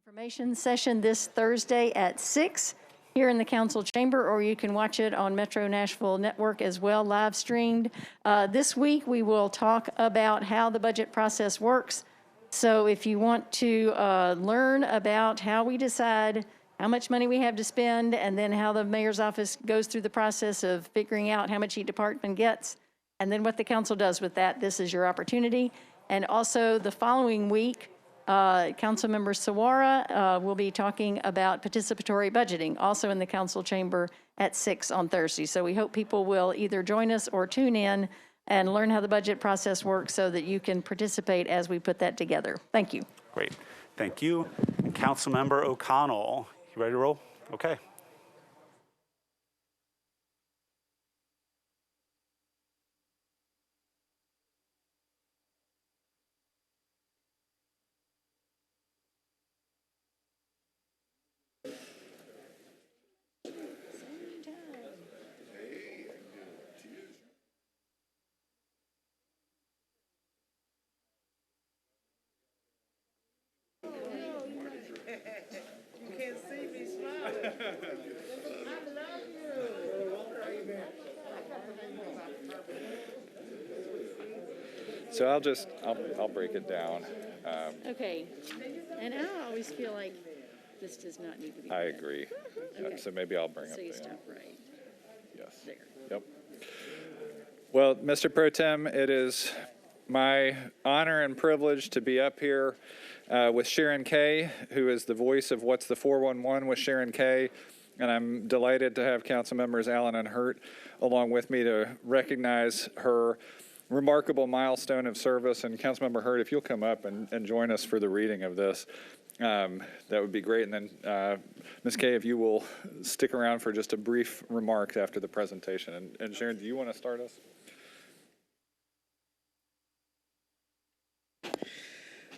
Information session this Thursday at 6 here in the council chamber, or you can watch it on Metro Nashville Network as well, live streamed. This week we will talk about how the budget process works. So if you want to learn about how we decide how much money we have to spend and then how the mayor's office goes through the process of figuring out how much each department gets and then what the council does with that, this is your opportunity. And also the following week, Councilmember Sawara will be talking about participatory budgeting, also in the council chamber at 6 on Thursday. So we hope people will either join us or tune in and learn how the budget process works so that you can participate as we put that together. Thank you. Great. Thank you. And Councilmember O'Connell, you ready to roll? Okay. So I'll break it down. Okay. And I always feel like this does not need to be. I agree. Okay. So maybe I'll bring up So you the stop right yes. there. Yep. Well, Mr. Pro Tem, it is my honor and privilege to be up here with Sharon Kay, who is the voice of What's the 411 with Sharon Kay. And I'm delighted to have council members Allen and Hurt along with me to recognize her remarkable milestone of service. And Councilmember Hurt, if you'll come up and join us for the reading of this, that would be great. And then Ms. Kay, if you will stick around for just a brief remarks after the presentation. And Sharon, do you want to start us?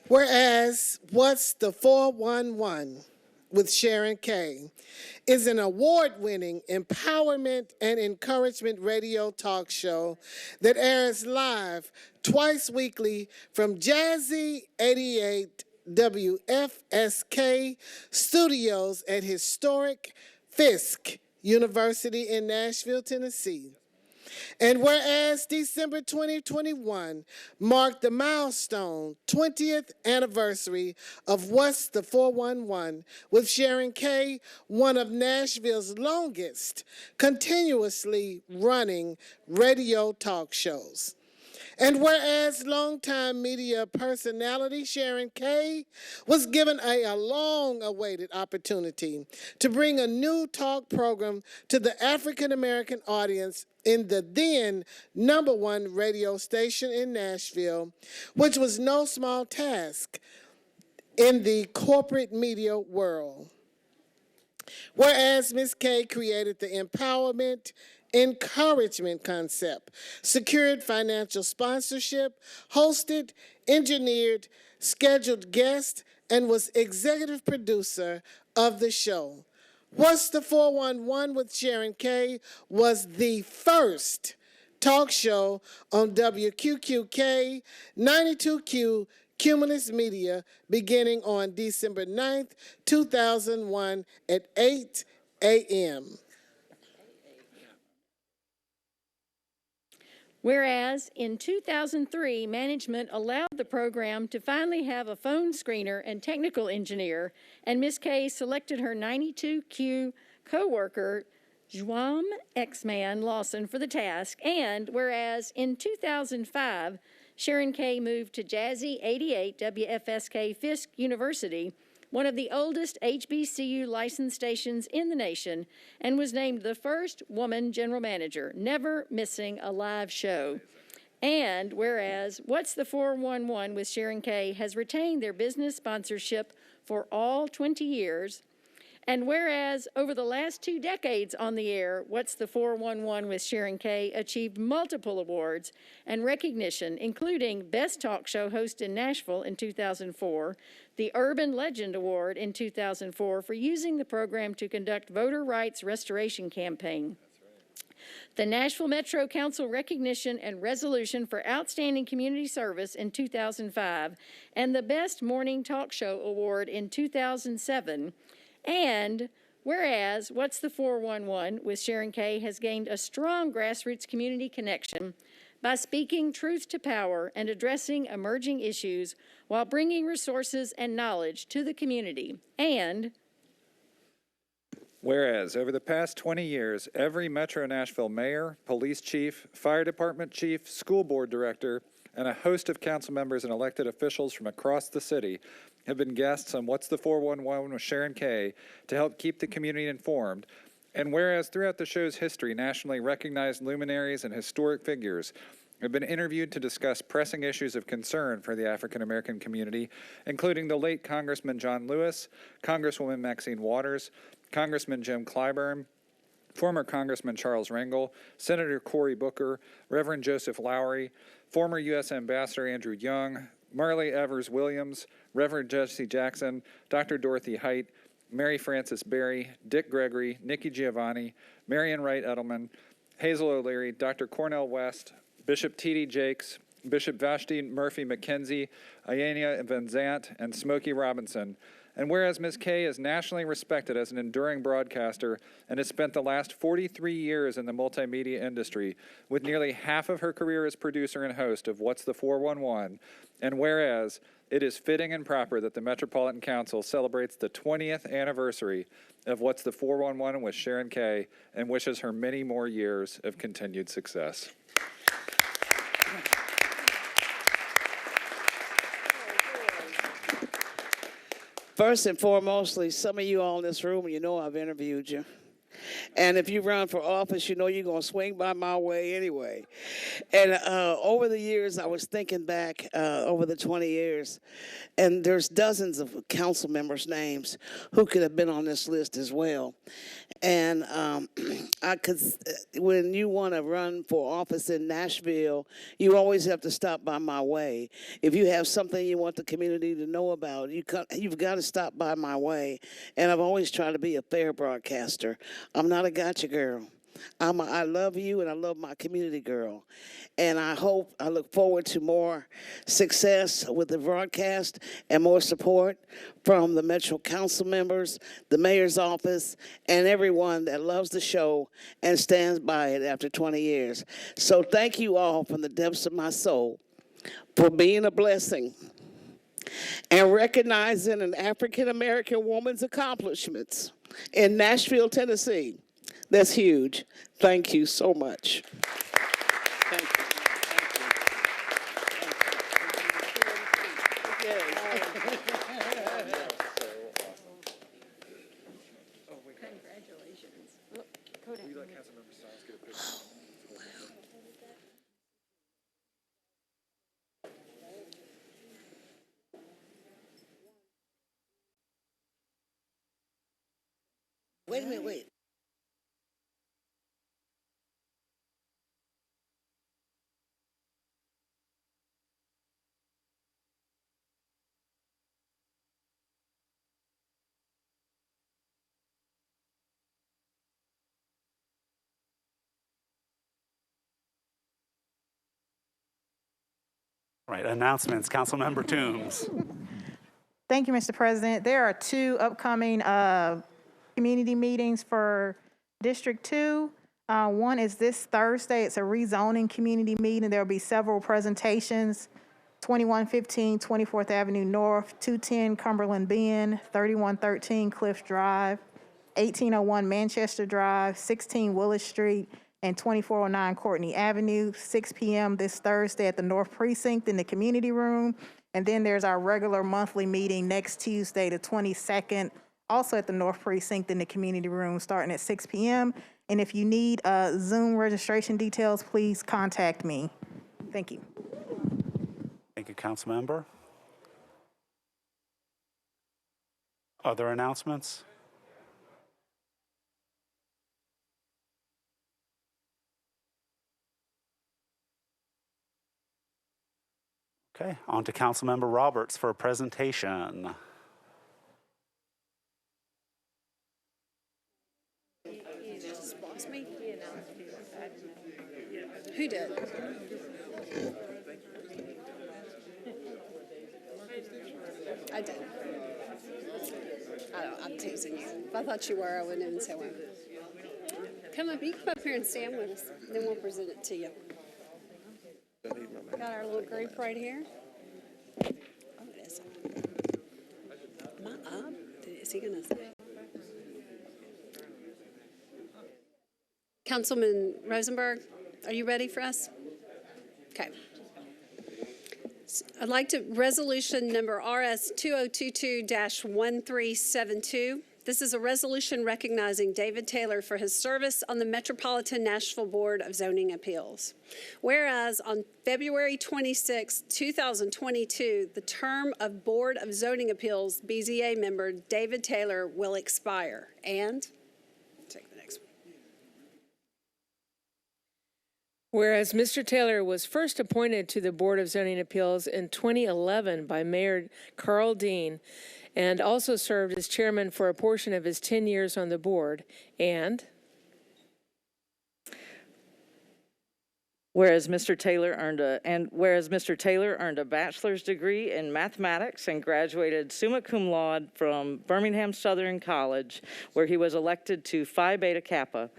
Whereas What's the 411 with Sharon Kay is an award-winning empowerment and encouragement radio talk show that airs live twice weekly from Jazzy 88 WFSK studios at historic Fisk University in Nashville, Tennessee. And whereas December 2021 marked the milestone 20th anniversary of What's the 411 with Sharon Kay, one of Nashville's longest continuously running radio talk shows. And whereas longtime media personality Sharon Kay was given a long-awaited opportunity to bring a new talk program to the African-American audience in the then #1 radio station in Nashville, which was no small task in the corporate media world. Whereas Ms. Kay created the empowerment encouragement concept, secured financial sponsorship, hosted, engineered, scheduled guests, and was executive producer of the show. What's the 411 with Sharon Kay was the first talk show on WQQK 92Q Cumulus Media beginning on December 9th, 2001 at 8 a.m. Whereas in 2003, management allowed the program to finally have a phone screener and technical engineer, and Ms. Kay selected her 92Q co-worker, Joam X-Man Lawson, for the task. And whereas in 2005, Sharon Kay moved to Jazzy 88 WFSK Fisk University, one of the oldest HBCU licensed stations in the nation, and was named the first woman general manager, never missing a live show. And whereas What's the 411 with Sharon Kay has retained their business sponsorship for all 20 years, and whereas over the last 2 decades on the air, What's the 411 with Sharon Kay achieved multiple awards and recognition, including Best Talk Show Host in Nashville in 2004, the Urban Legend Award in 2004 for using the program to conduct voter rights restoration campaign. the Nashville Metro Council Recognition and Resolution for Outstanding Community Service in 2005, and the Best Morning Talk Show Award in 2007. And whereas What's the 411 with Sharon Kay has gained a strong grassroots community connection by speaking truth to power and addressing emerging issues while bringing resources and knowledge to the community. And whereas over the past 20 years, every Metro Nashville mayor, police chief, fire department chief, school board director, and a host of council members and elected officials from across the city have been guests on What's the 411 with Sharon Kay to help keep the community informed. And whereas throughout the show's history, nationally recognized luminaries and historic figures have been interviewed to discuss pressing issues of concern for the African American community, including the late Congressman John Lewis, Congresswoman Maxine Waters, Congressman Jim Clyburn, former Congressman Charles Rangel, Senator Cory Booker, Reverend Joseph Lowry, former U.S. Ambassador Andrew Young, Marley Evers Williams, Reverend Jesse Jackson, Dr. Dorothy Height, Mary Frances Berry, Dick Gregory, Nikki Giovanni, Marion Wright Edelman, Hazel O'Leary, Dr. Cornell West, Bishop T.D. Jakes, Bishop Vashti Murphy McKenzie, Ayania Van Zant, and Smokey Robinson. And whereas Ms. Kay is nationally respected as an enduring broadcaster and has spent the last 43 years in the multimedia industry, with nearly half of her career as producer and host of What's the 411, and whereas it is fitting and proper that the Metropolitan Council celebrates the 20th anniversary of What's the 411 with Sharon Kay and wishes her many more years of continued success. First and foremostly, some of you all in this room, you know I've interviewed you. And if you run for office, you know you're going to swing by my way anyway. And over the years, I was thinking back over the 20 years, and there's dozens of council members' names who could have been on this list as well. And when you want to run for office in Nashville, you always have to stop by my way. If you have something you want the community to know about, you've got to stop by my way. And I've always tried to be a fair broadcaster. I'm not a gotcha girl. I love you and I love my community girl. And I look forward to more success with the broadcast and more support from the Metro Council members, the mayor's office, and everyone that loves the show and stands by it after 20 years. So thank you all from the depths of my soul for being a blessing and recognizing an African-American woman's accomplishments in Nashville, Tennessee. That's huge. Thank you so much. Thank you. congratulations. Wait a minute, wait. Right, announcements, Councilmember Toombs. Thank you, Mr. President. There are two upcoming community meetings for District 2. One is this Thursday. It's a rezoning community meeting. There will be several presentations. 2115 24th Avenue North, 210 Cumberland Bend, 3113 Cliff Drive, 1801 Manchester Drive, 16 Willis Street, and 2409 Courtney Avenue, 6 p.m. this Thursday at the North Precinct in the community room. And then there's our regular monthly meeting next Tuesday, the 22nd, also at the North Precinct in the community room, starting at 6 p.m. And if you need Zoom registration details, please contact me. Thank you. Thank you, Councilmember. Other announcements? Okay, on to Councilmember Roberts for a presentation. was me. Who did? I did. I don't know, I'm teasing you. If I thought you were, I wouldn't even say one. Come up, you come up here and stand with us, then we'll present it to you. Got our little group right here. Oh, it is. Am I up? Is he gonna say? Councilman Rosenberg, are you ready for us? Okay. I'd like to, resolution number RS 2022-1372. This is a resolution recognizing David Taylor for his service on the Metropolitan Nashville Board of Zoning Appeals. Whereas on February 26, 2022, the term of Board of Zoning Appeals BZA member David Taylor will expire. And take the next one. Whereas Mr. Taylor was first appointed to the Board of Zoning Appeals in 2011 by Mayor Carl Dean, and also served as chairman for a portion of his 10 years on the board. And whereas Mr. Taylor earned a bachelor's degree in mathematics and graduated summa cum laude from Birmingham Southern College, where he was elected to Phi Beta Kappa.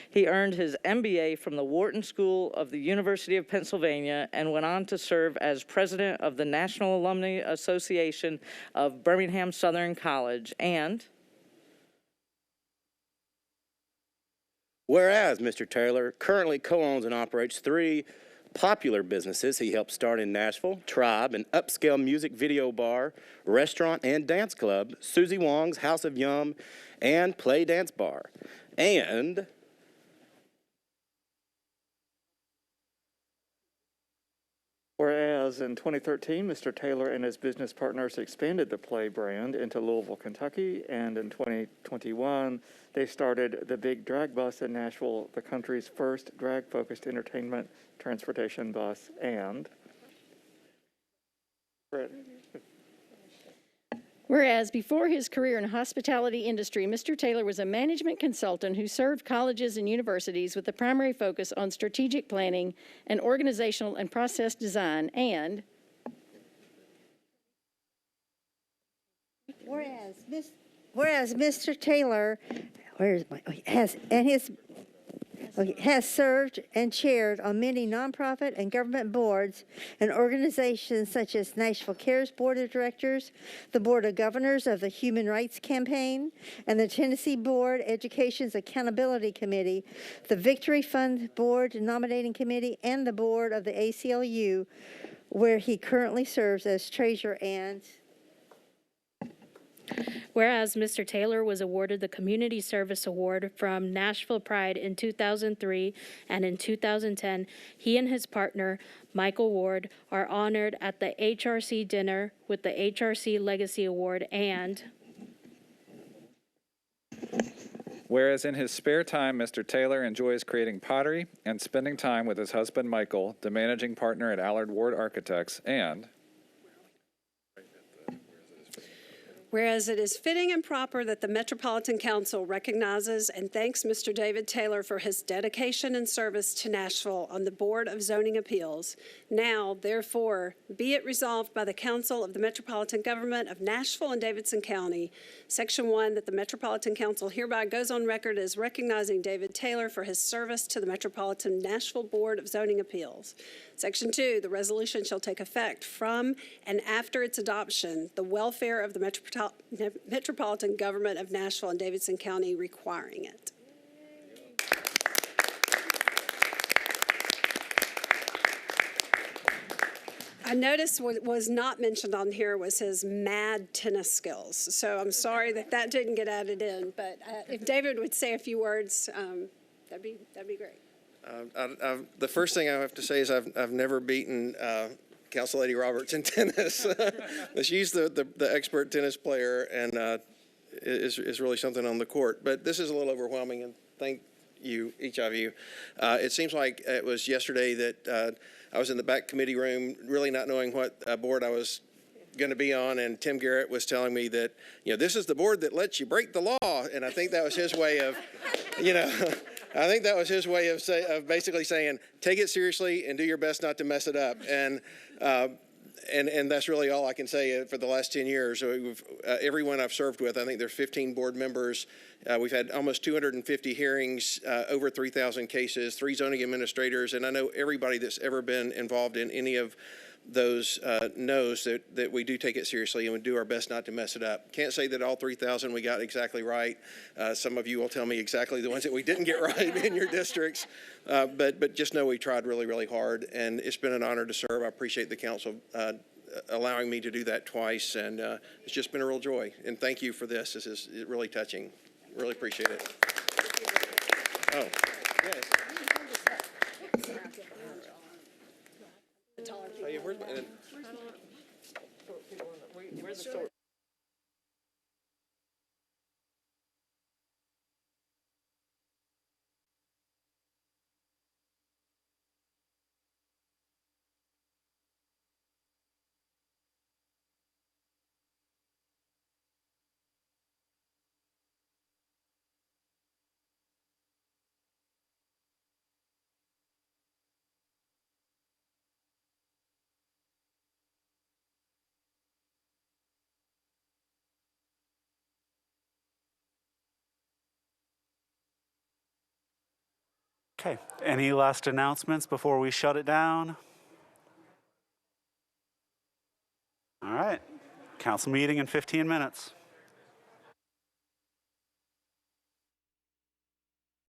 He earned his MBA from the Wharton School of the University of Pennsylvania and went on to serve as president of the National Alumni Association of Birmingham Southern College. And whereas Mr. Taylor currently co-owns and operates 3 popular businesses he helped start in Nashville: Tribe, an upscale music video bar, restaurant, and dance club; Susie Wong's House of Yum, and Play Dance Bar. And whereas in 2013, Mr. Taylor and his business partners expanded the Play brand into Louisville, Kentucky, and in 2021, they started the Big Drag Bus in Nashville, the country's first drag-focused entertainment transportation bus. And Whereas before his career in the hospitality industry, Mr. Taylor was a management consultant who served colleges and universities with a primary focus on strategic planning and organizational and process design. And whereas Mr. Taylor has served and chaired on many nonprofit and government boards and organizations such as Nashville Cares Board of Directors, the Board of Governors of the Human Rights Campaign, and the Tennessee Board Education's Accountability Committee, the Victory Fund Board Nominating Committee, and the Board of the ACLU, where he currently serves as treasurer. And whereas Mr. Taylor was awarded the Community Service Award from Nashville Pride in 2003, and in 2010, he and his partner, Michael Ward, are honored at the HRC dinner with the HRC Legacy Award. And whereas in his spare time, Mr. Taylor enjoys creating pottery and spending time with his husband, Michael, the managing partner at Allard Ward Architects. And whereas it is fitting and proper that the Metropolitan Council recognizes and thanks Mr. David Taylor for his dedication and service to Nashville on the Board of Zoning Appeals. Now, therefore, be it resolved by the Council of the Metropolitan Government of Nashville and Davidson County, Section 1, that the Metropolitan Council hereby goes on record as recognizing David Taylor for his service to the Metropolitan Nashville Board of Zoning Appeals. Section 2, the resolution shall take effect from and after its adoption, the welfare of the Metropolitan Government of Nashville and Davidson County requiring it. I noticed what was not mentioned on here was his mad tennis skills. So I'm sorry that that didn't get added in, but if David would say a few words, that'd be great. The first thing I have to say is I've never beaten Council Lady Roberts in tennis. She's the expert tennis player and is really something on the court. But this is a little overwhelming, and thank you, each of you. It seems like it was yesterday that I was in the back committee room, really not knowing what board I was going to be on, and Tim Garrett was telling me that, this is the board that lets you break the law, and I think that was his way of, I think that was his way of basically saying, take it seriously and do your best not to mess it up. And that's really all I can say for the last 10 years. Everyone I've served with, I think there's 15 board members. We've had almost 250 hearings, over 3,000 cases, 3 zoning administrators, and I know everybody that's ever been involved in any of those knows that we do take it seriously and we do our best not to mess it up. Can't say that all 3,000 we got exactly right. Some of you will tell me exactly the ones that we didn't get right in your districts, but just know we tried really, really hard, and it's been an honor to serve. I appreciate the council allowing me to do that twice, and it's just been a real joy. And thank you for this. This is really touching. Really appreciate it. Oh, yes. Oh, yeah, where's the sword? Okay, any last announcements before we shut it down? All right, council meeting in 15 minutes.